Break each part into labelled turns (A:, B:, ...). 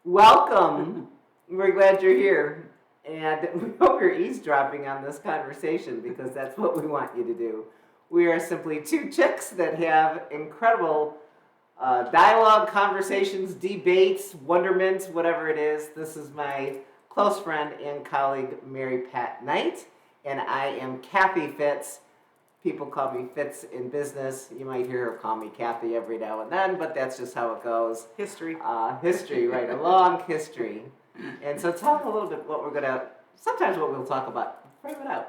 A: Welcome. We're glad you're here. And we hope you're eavesdropping on this conversation because that's what we want you to do. We are simply two chicks that have incredible dialogue, conversations, debates, wonderment, whatever it is. This is my close friend and colleague, Mary Pat Knight, and I am Cathy Fitz. People call me Fitz in business. You might hear her call me Cathy every now and then, but that's just how it goes.
B: History.
A: History, right, a long history. And so tell them a little bit sometimes what we'll talk about. Frame it out.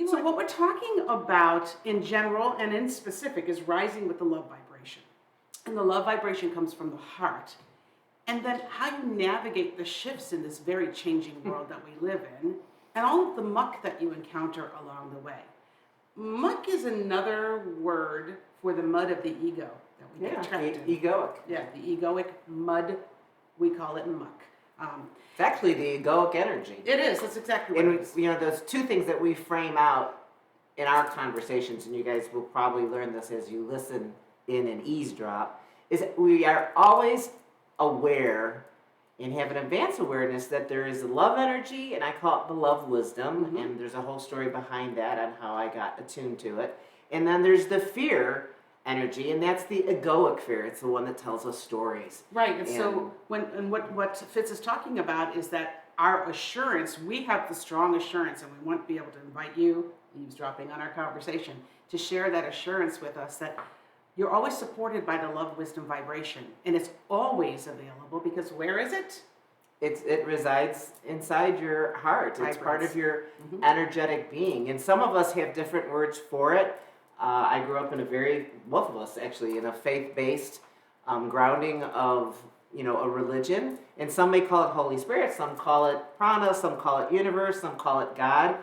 B: So what we're talking about in general and in specific is rising with the love vibration. And the love vibration comes from the heart. And then how you navigate the shifts in this very changing world that we live in, and all of the muck that you encounter along the way. Muck is another word for the mud of the ego that we get trapped in.
A: Egoic.
B: Yeah, the egoic mud, we call it muck.
A: It's actually the egoic energy.
B: It is, that's exactly what it is.
A: You know, those two things that we frame out in our conversations, and you guys will probably learn this as you listen in and eavesdrop, is that we are always aware and have an advanced awareness that there is love energy, and I call it the love wisdom, and there's a whole story behind that on how I got attuned to it. And then there's the fear energy, and that's the egoic fear. It's the one that tells us stories.
B: Right, and so what Fitz is talking about is that our assurance, we have the strong assurance, and we want to be able to invite you, eavesdropping on our conversation, to share that assurance with us that you're always supported by the love wisdom vibration, and it's always available because where is it?
A: It resides inside your heart. It's part of your energetic being, and some of us have different words for it. I grew up in both of us actually, in a faith-based grounding of, a religion. And some may call it Holy Spirit, some call it prana, some call it universe, some call it God.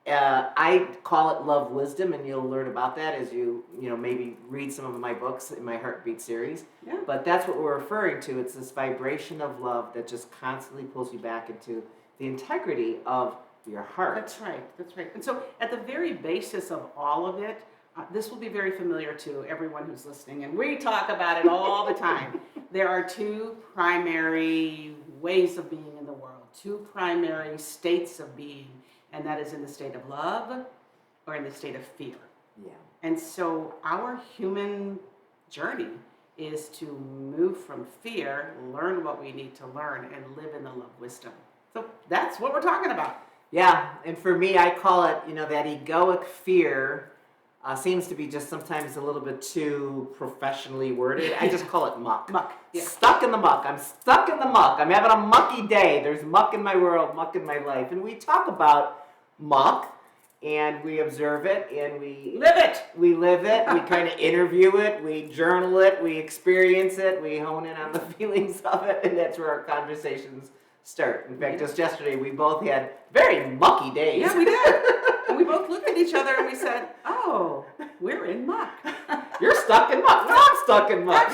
A: I call it love wisdom, and you'll learn about that as you maybe read some of my books in my Heartbeat series. Yeah. But that's what we're referring to. It's this vibration of love that just constantly pulls you back into the integrity of your heart.
B: That's right. And so at the very basis of all of it, this will be very familiar to everyone who's listening, and we talk about it all the time. There are two primary ways of being in the world, two primary states of being, and that is in the state of love or in the state of fear.
A: Yeah.
B: And so our human journey is to move from fear, learn what we need to learn, and live in the love wisdom. So that's what we're talking about.
A: Yeah, and for me, I call it, that egoic fear seems to be just sometimes a little bit too professionally worded. I just call it muck.
B: Muck. Yeah.
A: Stuck in the muck. I'm stuck in the muck. I'm having a mucky day. There's muck in my world, muck in my life. And we talk about muck, and we observe it, and we
B: live it.
A: We live it. We kind of interview it. We journal it. We experience it. We hone in on the feelings of it, and that's where our conversations start. In fact, just yesterday, we both had very mucky days.
B: Yeah, we did. And we both looked at each other and we said, oh, we're in muck.
A: You're stuck in muck. No, I'm stuck in muck.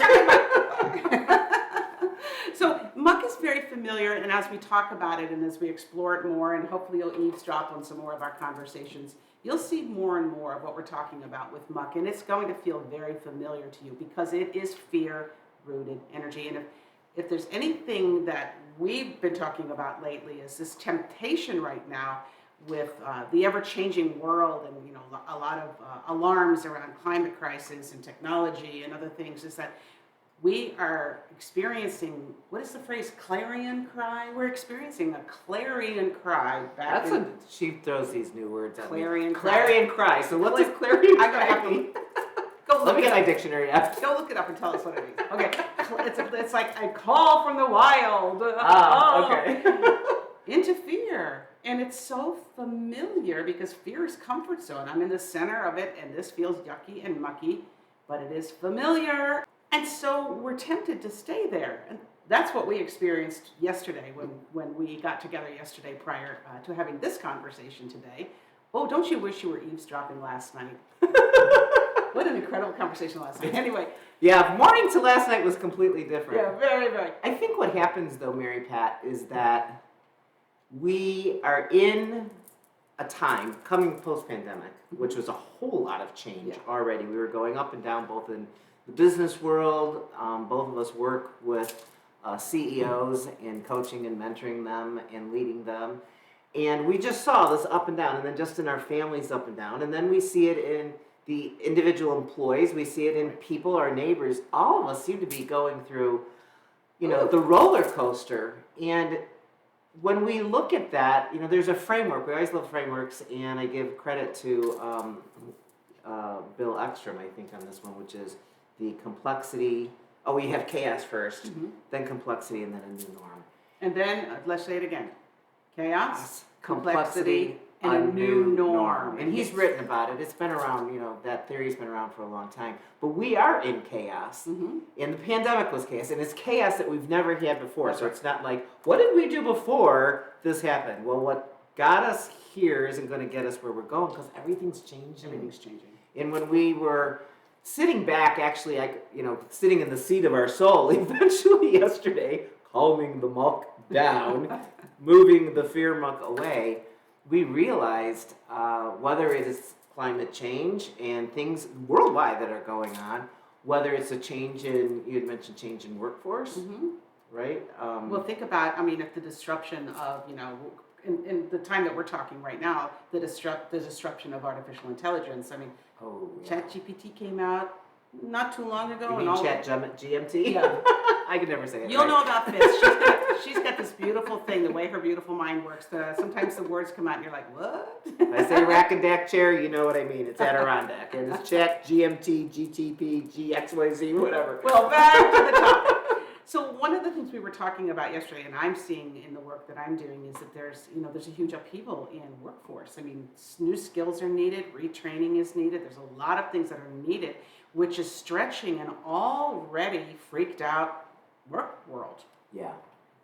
B: So muck is very familiar, and as we talk about it and as we explore it more, and hopefully you'll eavesdrop on some more of our conversations, you'll see more and more of what we're talking about with muck, and it's going to feel very familiar to you because it is fear-rooted energy. And if there's anything that we've been talking about lately is this temptation right now with the ever-changing world and a lot of alarms around climate crisis and technology and other things, is that we are experiencing, what is the phrase, clarion cry? We're experiencing a clarion cry.
A: She throws these new words at
B: clarion
A: me.
B: Cry.
A: Clarion cry. So what does clarion cry
B: I'm going to have to go
A: Let me get my dictionary up.
B: Go look it up and tell us what it means. Okay. It's like a call from the wild.
A: Okay.
B: Into fear. And it's so familiar because fear is comfort zone. I'm in the center of it, and this feels yucky and mucky, but it is familiar. And so we're tempted to stay there. And that's what we experienced yesterday when we got together yesterday prior to having this conversation today. Oh, don't you wish you were eavesdropping last night? What an incredible conversation last night. Anyway.
A: Yeah, morning to last night was completely different.
B: Yeah, very, very.
A: I think what happens, though, Mary Pat, is that we are in a time coming post-pandemic, which was a whole lot of change already. We were going up and down both in the business world. Both of us work with CEOs and coaching and mentoring them and leading them. And we just saw this up and down, and then just in our families up and down. And then we see it in the individual employees. We see it in people, our neighbors. All of us seem to be going through, the roller coaster. And when we look at that, there's a framework. We always love frameworks, and I give credit to Bill Ekstrom, I think, on this one, which is the complexity. Oh, we have chaos first, then complexity, and then a new norm.
B: And then, let's say it again. Chaos, complexity, and a new norm.
A: And he's written about it. It's been around, that theory's been around for a long time. But we are in chaos. And the pandemic was chaos. And it's chaos that we've never had before. So it's not like, what did we do before this happened? Well, what got us here isn't going to get us where we're going, because everything's changing.
B: Everything's changing.
A: And when we were sitting back, actually, sitting in the seat of our soul, eventually yesterday, calming the muck down, moving the fear muck away, we realized whether it is climate change and things worldwide that are going on, whether it's a change in, you had mentioned change in workforce, right?
B: Well, think about, if the disruption of, in the time that we're talking right now, the disruption of artificial intelligence. ChatGPT came out not too long ago.
A: You mean GMT?
B: Yeah.
A: I could never say it.
B: You'll know about Fitz. She's got this beautiful thing, the way her beautiful mind works. Sometimes the words come out and you're like, what?
A: If I say rack and dack chair, you know what I mean. It's Adirondack. And it's Chat, GMT, GTP, GXYZ, whatever.
B: Well, back to the topic. So one of the things we were talking about yesterday, and I'm seeing in the work that I'm doing, is that there's a huge upheaval in workforce. New skills are needed, retraining is needed. There's a lot of things that are needed, which is stretching an already freaked out work world.
A: Yeah.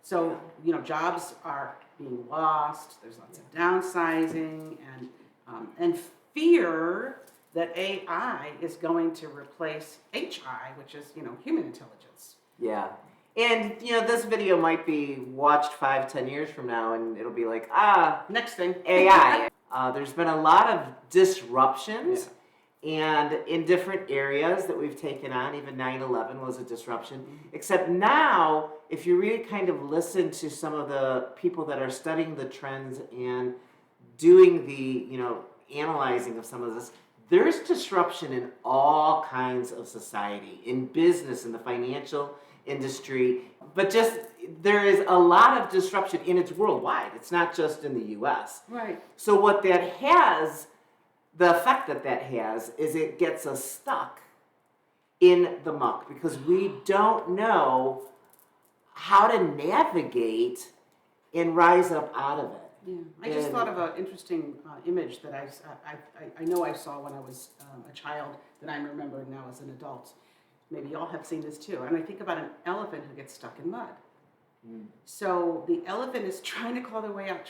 B: So, jobs are being lost. There's lots of downsizing and fear that AI is going to replace HI, which is, human intelligence.
A: Yeah. And, this video might be watched 5-10 years from now, and it'll be like,
B: next thing.
A: AI. There's been a lot of disruptions, and in different areas that we've taken on. Even 9/11 was a disruption. Except now, if you really kind of listen to some of the people that are studying the trends and doing the, analyzing of some of this, there's disruption in all kinds of society, in business, in the financial industry, but just there is a lot of disruption, and it's worldwide. It's not just in the U.S.
B: Right.
A: So what that has, the effect that has, is it gets us stuck in the muck because we don't know how to navigate and rise up out of it.
B: Yeah, I just thought of an interesting image that I know I saw when I was a child that I remember now as an adult. Maybe y'all have seen this too. And I think about an elephant who gets stuck in mud. So the elephant is trying to claw their way out,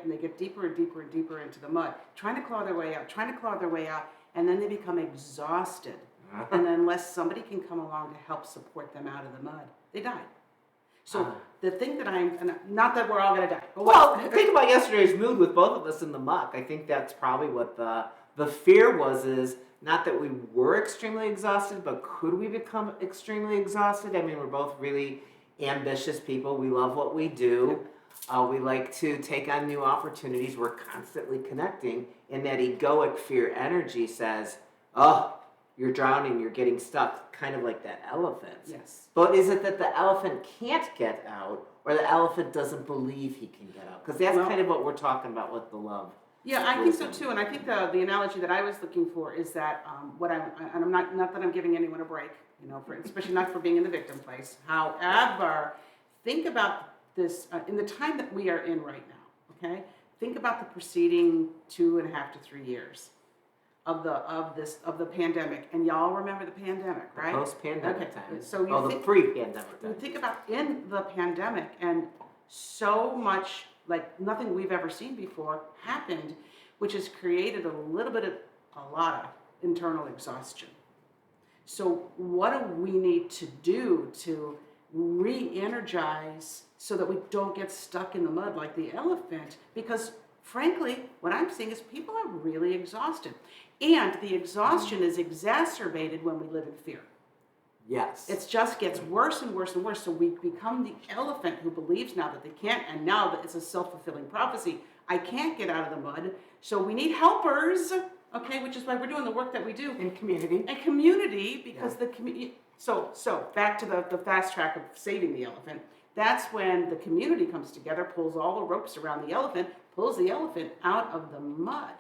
B: and they get deeper and deeper and deeper into the mud, trying to claw their way out, and then they become exhausted. And then unless somebody can come along to help support them out of the mud, they die. So the thing that not that we're all going to die.
A: Well, think about yesterday's mood with both of us in the muck. I think that's probably what the fear is not that we were extremely exhausted, but could we become extremely exhausted? We're both really ambitious people. We love what we do. We like to take on new opportunities. We're constantly connecting, and that egoic fear energy says, you're drowning, you're getting stuck, kind of like that elephant.
B: Yes.
A: But is it that the elephant can't get out, or the elephant doesn't believe he can get out? Because that's kind of what we're talking about with the love.
B: Yeah, I think so too, and I think the analogy that I was looking for is that I'm not that I'm giving anyone a break, especially not for being in the victim place. However, think about this in the time that we are in right now. Okay, think about the preceding 2.5 to 3 years of the pandemic, and y'all remember the pandemic, right?
A: The post-pandemic time.
B: So
A: the pre-pandemic time.
B: You think about in the pandemic, and so much like nothing we've ever seen before happened, which has created a lot of internal exhaustion. So what do we need to do to re-energize so that we don't get stuck in the mud like the elephant? Because frankly, what I'm seeing is people are really exhausted. And the exhaustion is exacerbated when we live in fear.
A: Yes.
B: It just gets worse and worse and worse. So we become the elephant who believes now that they can't, and now that it's a self-fulfilling prophecy. I can't get out of the mud. So we need helpers, okay, which is why we're doing the work that we do.
A: In community.
B: And community, because the community, so back to the fast track of saving the elephant. That's when the community comes together, pulls all the ropes around the elephant, pulls the elephant out of the mud.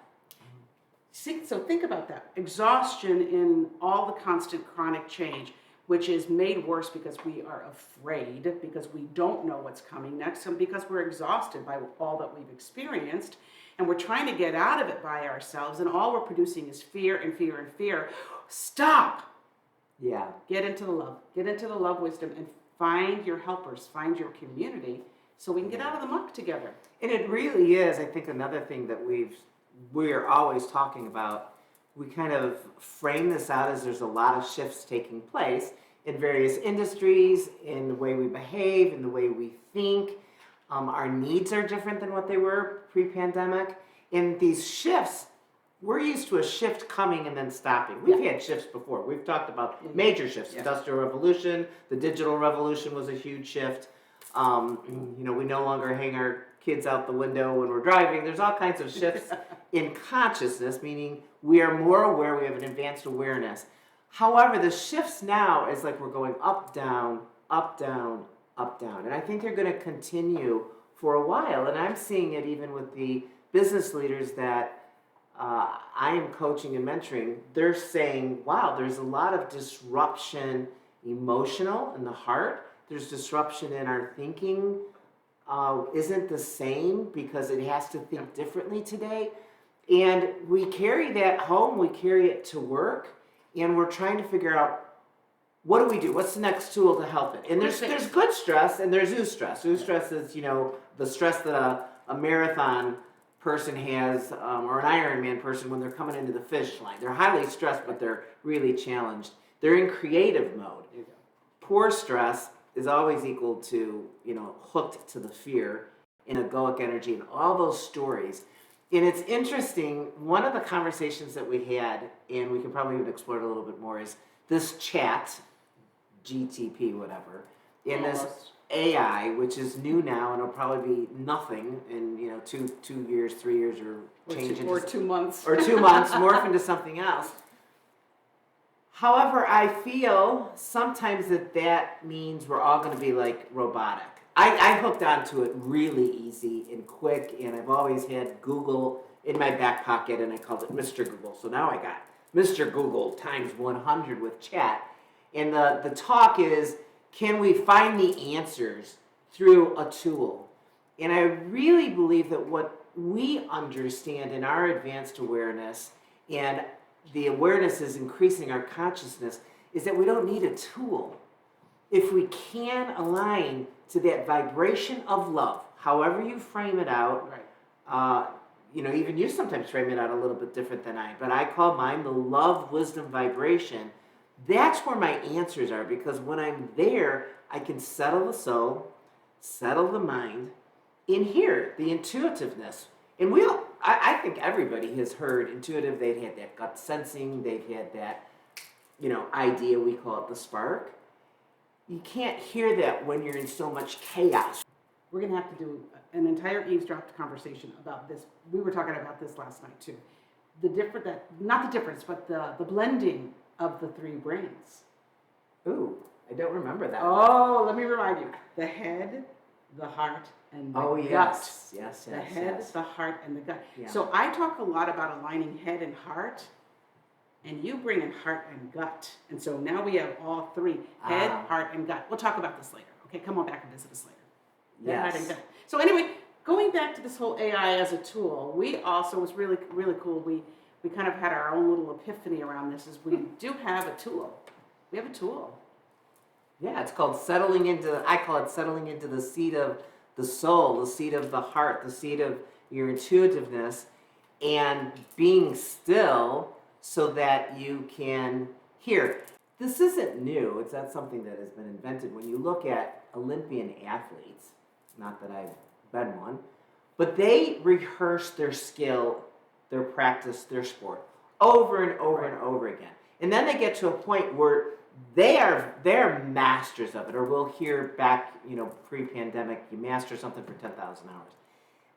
B: See, so think about that. Exhaustion in all the constant chronic change, which is made worse because we are afraid, because we don't know what's coming next, and because we're exhausted by all that we've experienced, and we're trying to get out of it by ourselves, and all we're producing is fear and fear and fear. Stop!
A: Yeah.
B: Get into the love. Get into the love wisdom and find your helpers, find your community, so we can get out of the muck together.
A: And it really is, I think, another thing that we're always talking about. We kind of frame this out as there's a lot of shifts taking place in various industries, in the way we behave, in the way we think. Our needs are different than what they were pre-pandemic. In these shifts, we're used to a shift coming and then stopping. We've had shifts before. We've talked about major shifts. Yeah. Industrial revolution, the digital revolution was a huge shift. We no longer hang our kids out the window when we're driving. There's all kinds of shifts in consciousness, meaning we are more aware, we have an advanced awareness. However, the shifts now is like we're going up, down, up, down, up, down. And I think they're going to continue for a while. And I'm seeing it even with the business leaders that I am coaching and mentoring. They're saying, wow, there's a lot of disruption emotional in the heart. There's disruption in our thinking. Isn't the same because it has to think differently today. And we carry that home, we carry it to work, and we're trying to figure out, what do we do? What's the next tool to help it? And there's good stress and there's oostress. Oostress is, the stress that a marathon person has, or an Ironman person when they're coming into the finish line. They're highly stressed, but they're really challenged. They're in creative mode. Poor stress is always equal to, hooked to the fear and egoic energy and all those stories. And it's interesting, one of the conversations that we had, and we can probably even explore it a little bit more, is this chat, GTP, whatever, and this AI, which is new now, and it'll probably be nothing in 2 years, 3 years, or change
B: or 2 months,
A: or 2 months, morph into something else. However, I feel sometimes that means we're all going to be like robotic. I hooked onto it really easy and quick, and I've always had Google in my back pocket, and I called it Mr. Google. So now I got Mr. Google times 100 with chat. And the talk is, can we find the answers through a tool? And I really believe that what we understand in our advanced awareness, and the awareness is increasing our consciousness, is that we don't need a tool. If we can align to that vibration of love, however you frame it out,
B: right.
A: Even you sometimes frame it out a little bit different than I, but I call mine the love wisdom vibration. That's where my answers are, because when I'm there, I can settle the soul, settle the mind, and hear the intuitiveness. And I think everybody has heard intuitive. They've had that gut sensing. They've had that, idea. We call it the spark. You can't hear that when you're in so much chaos.
B: We're going to have to do an entire eavesdropped conversation about this. We were talking about this last night too. Not the difference, but the blending of the three brains.
A: Ooh, I don't remember that.
B: Oh, let me remind you. The head, the heart, and the gut.
A: Yes.
B: The head, the heart, and the gut.
A: Yeah.
B: So I talk a lot about aligning head and heart, and you bring in heart and gut. And so now we have all three, head, heart, and gut. We'll talk about this later. Okay, come on back and visit us later.
A: Yes.
B: Heart and gut. So anyway, going back to this whole AI as a tool, we also, was really, really cool. We kind of had our own little epiphany around this, is we do have a tool. We have a tool.
A: Yeah, it's called I call it settling into the seat of the soul, the seat of the heart, the seat of your intuitiveness, and being still so that you can hear. This isn't new. It's not something that has been invented. When you look at Olympian athletes, not that I've been one, but they rehearse their skill, their practice, their sport over and over and over again. And then they get to a point where they're masters of it. Or we'll hear back, pre-pandemic, you master something for 10,000 hours.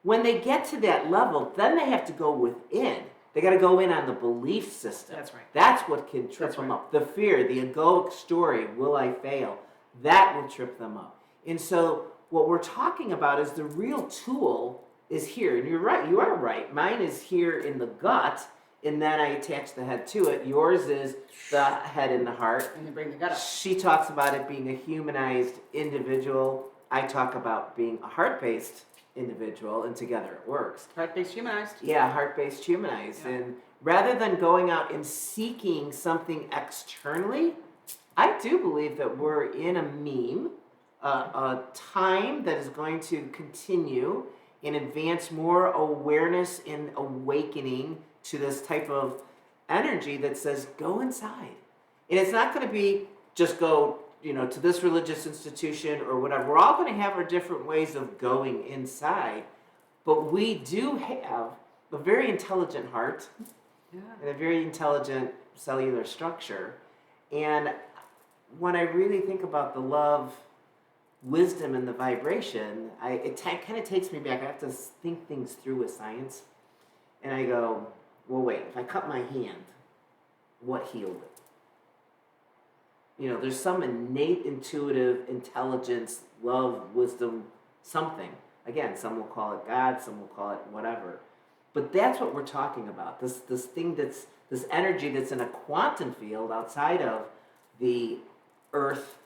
A: When they get to that level, then they have to go within. They got to go in on the belief system.
B: That's right.
A: That's what can trip them up. The fear, the egoic story, will I fail? That will trip them up. And so what we're talking about is the real tool is here. And you're right, you are right. Mine is here in the gut, and then I attach the head to it. Yours is the head and the heart.
B: And then bring the gut up.
A: She talks about it being a humanized individual. I talk about being a heart-based individual, and together it works.
B: Heart-based humanized.
A: Yeah, heart-based humanized.
B: Yeah.
A: And rather than going out and seeking something externally, I do believe that we're in a meme, a time that is going to continue and advance more awareness and awakening to this type of energy that says, go inside. And it's not going to be just go, to this religious institution or whatever. We're all going to have our different ways of going inside, but we do have a very intelligent heart and a very intelligent cellular structure. And when I really think about the love, wisdom, and the vibration, it kind of takes me back. I have to think things through with science. And I go, well, wait, if I cut my hand, what healed it? There's some innate, intuitive intelligence, love, wisdom, something. Again, some will call it God, some will call it whatever. But that's what we're talking about. This thing this energy that's in a quantum field outside of the earth,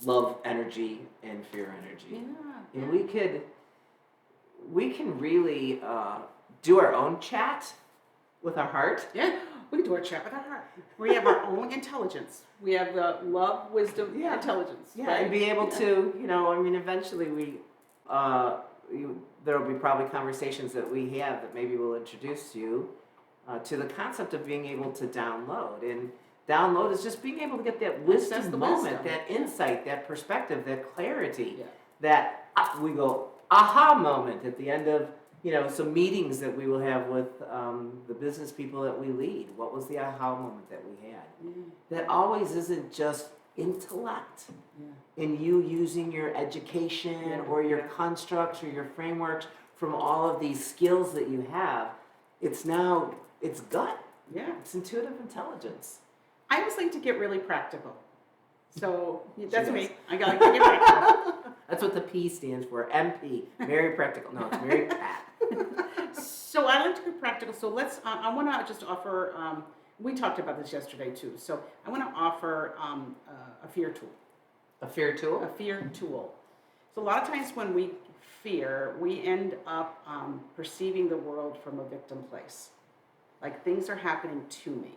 A: love energy, and fear energy.
B: Yeah.
A: And we can really do our own chat with our heart.
B: Yeah, we can do our chat with our heart. We have our own intelligence. We have the love, wisdom, intelligence.
A: Yeah,
B: right?
A: and be able to, eventually there will be probably conversations that we have that maybe will introduce you to the concept of being able to download. And download is just being able to get that wisdom moment, that insight, that perspective, that clarity, that we go aha moment at the end of some meetings that we will have with the business people that we lead. What was the aha moment that we had? That always isn't just intellect and you using your education or your constructs or your frameworks from all of these skills that you have. It's gut.
B: Yeah.
A: It's intuitive intelligence.
B: I always like to get really practical. So that's me.
A: does.
B: I like to get practical.
A: That's what the P stands for. MP. Very practical. No, it's very pat.
B: So I like to get practical. So let's. I want to just offer. We talked about this yesterday too. So I want to offer a fear tool.
A: A fear tool?
B: A fear tool. So a lot of times when we fear, we end up perceiving the world from a victim place. Like things are happening to me.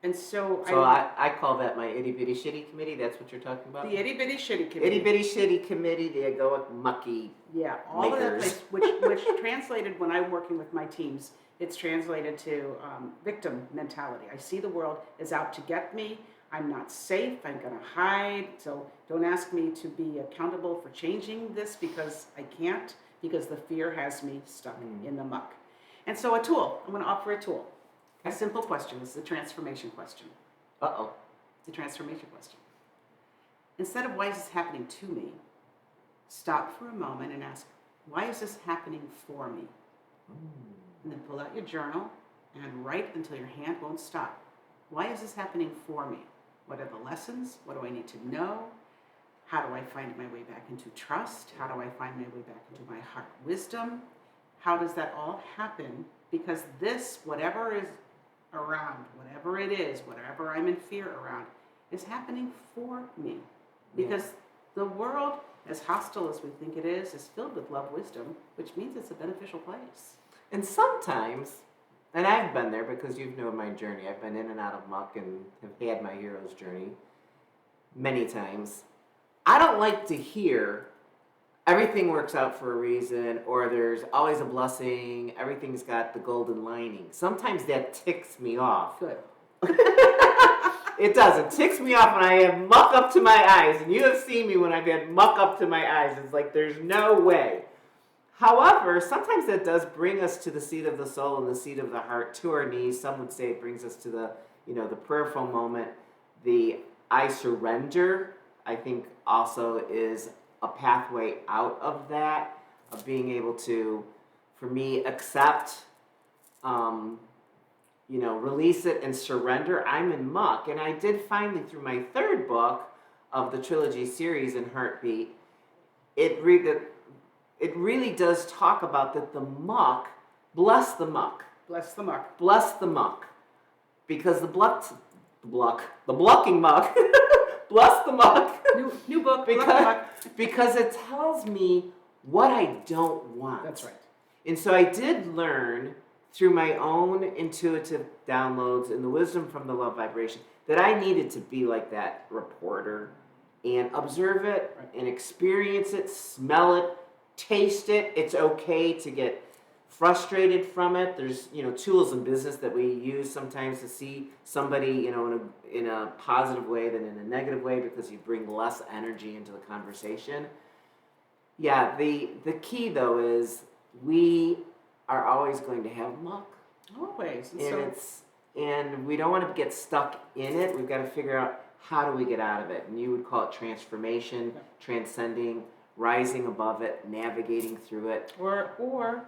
B: And so
A: I call that my itty bitty shitty committee. That's what you're talking about?
B: The itty bitty shitty committee.
A: Itty bitty shitty committee, the egoic mucky.
B: Yeah, all of that place, which translated when I'm working with my teams, it's translated to victim mentality. I see the world is out to get me. I'm not safe. I'm going to hide. So don't ask me to be accountable for changing this because I can't, because the fear has me stuck in the muck. And so a tool. I'm going to offer a tool. A simple question. This is the transformation question.
A: Uh-oh.
B: The transformation question. Instead of why is this happening to me, stop for a moment and ask, why is this happening for me? And then pull out your journal and write until your hand won't stop. Why is this happening for me? What are the lessons? What do I need to know? How do I find my way back into trust? How do I find my way back into my heart wisdom? How does that all happen? Because this, whatever is around, whatever it is, whatever I'm in fear around, is happening for me. Because the world, as hostile as we think it is filled with love, wisdom, which means it's a beneficial place.
A: And sometimes, and I've been there because you've known my journey. I've been in and out of muck and have had my hero's journey many times. I don't like to hear everything works out for a reason, or there's always a blessing, everything's got the golden lining. Sometimes that ticks me off.
B: Good.
A: It does. It ticks me off when I have muck up to my eyes, and you have seen me when I've had muck up to my eyes. It's like there's no way. However, sometimes that does bring us to the seat of the soul and the seat of the heart, to our knees. Some would say it brings us to the, the prayerful moment, the I surrender, I think also is a pathway out of that, of being able to, for me, accept, release it and surrender. I'm in muck. And I did finally, through my third book of the trilogy series in Heartbeat, it really does talk about that the muck, bless the muck.
B: Bless the muck.
A: Bless the muck. Because the blucking muck, bless the muck.
B: New book,
A: because,
B: Bless the Muck.
A: Because it tells me what I don't want.
B: That's right.
A: And so I did learn through my own intuitive downloads and the wisdom from the love vibration that I needed to be like that reporter and observe it and experience it, smell it, taste it. It's okay to get frustrated from it. There's tools in business that we use sometimes to see somebody in a positive way than in a negative way, because you bring less energy into the conversation. Yeah, the key though is we are always going to have muck.
B: Always.
A: And we don't want to get stuck in it. We've got to figure out how do we get out of it. And you would call it transformation, transcending, rising above it, navigating through it.
B: Or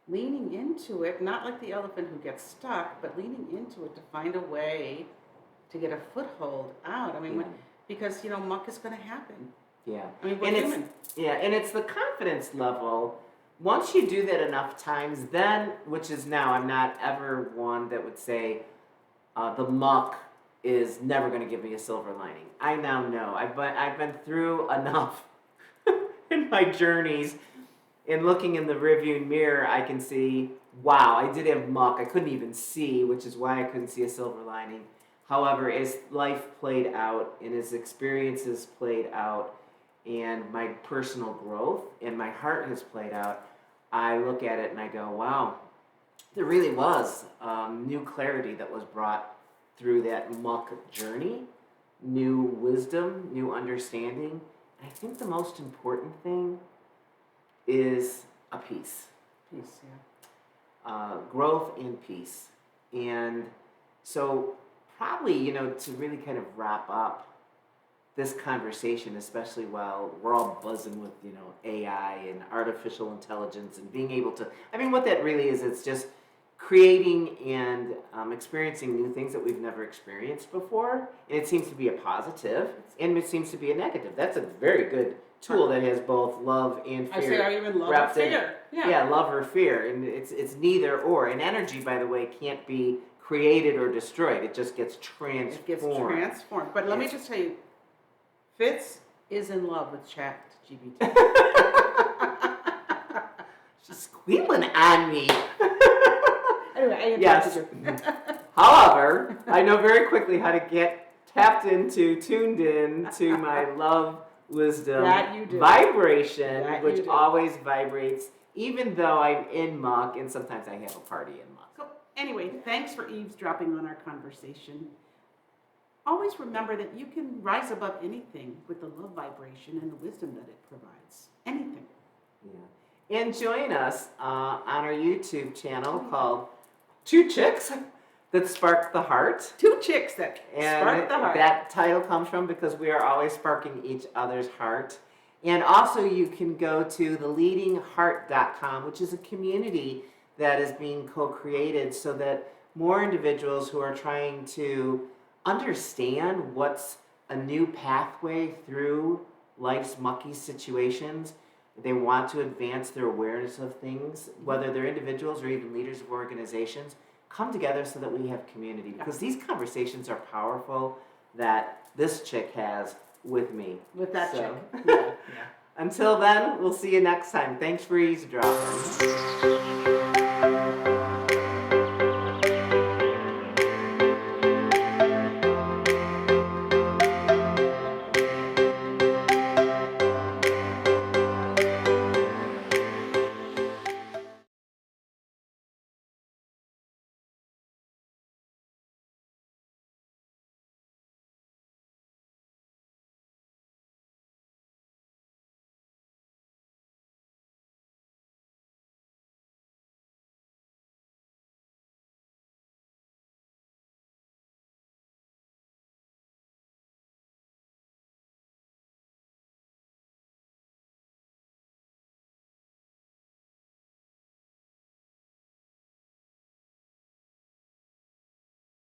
B: leaning into it, not like the elephant who gets stuck, but leaning into it to find a way to get a foothold out. I mean, because muck is going to happen.
A: Yeah.
B: I mean, we're human.
A: And it's the confidence level. Once you do that enough times, then, which is now, I'm not ever one that would say the muck is never going to give me a silver lining. I now know. I've been through enough in my journeys. In looking in the rearview mirror, I can see, wow, I did have muck. I couldn't even see, which is why I couldn't see a silver lining. However, as life played out and as experiences played out and my personal growth and my heart has played out, I look at it and I go, wow, there really was new clarity that was brought through that muck journey, new wisdom, new understanding. And I think the most important thing is a peace.
B: Peace, yeah.
A: Growth and peace. And so probably, to really kind of wrap up this conversation, especially while we're all buzzing with, AI and artificial intelligence and being able to, what that really is, it's just creating and experiencing new things that we've never experienced before. And it seems to be a positive and it seems to be a negative. That's a very good tool that has both love and fear.
B: I say, are you in love or fear?
A: Yeah, love or fear. And it's neither or. And energy, by the way, can't be created or destroyed. It just gets transformed.
B: It gets transformed. But let me just tell you, Fitz is in love with ChatGPT.
A: She's squealing on me.
B: Anyway,
A: yes. However, I know very quickly how to get tapped into, tuned in to my love, wisdom, vibration, which always vibrates, even though I'm in muck, and sometimes I have a party in muck.
B: So anyway, thanks for eavesdropping on our conversation. Always remember that you can rise above anything with the love vibration and the wisdom that it provides. Anything.
A: Yeah. And join us on our YouTube channel called Two Chicks That Spark the Heart.
B: Two Chicks That Spark the Heart.
A: That title comes from because we are always sparking each other's heart. And also you can go to theleadingheart.com, which is a community that is being co-created so that more individuals who are trying to understand what's a new pathway through life's mucky situations, they want to advance their awareness of things, whether they're individuals or even leaders of organizations, come together so that we have community. Because these conversations are powerful that this chick has with me.
B: With that chick.
A: Yeah. Until then, we'll see you next time. Thanks for eavesdropping.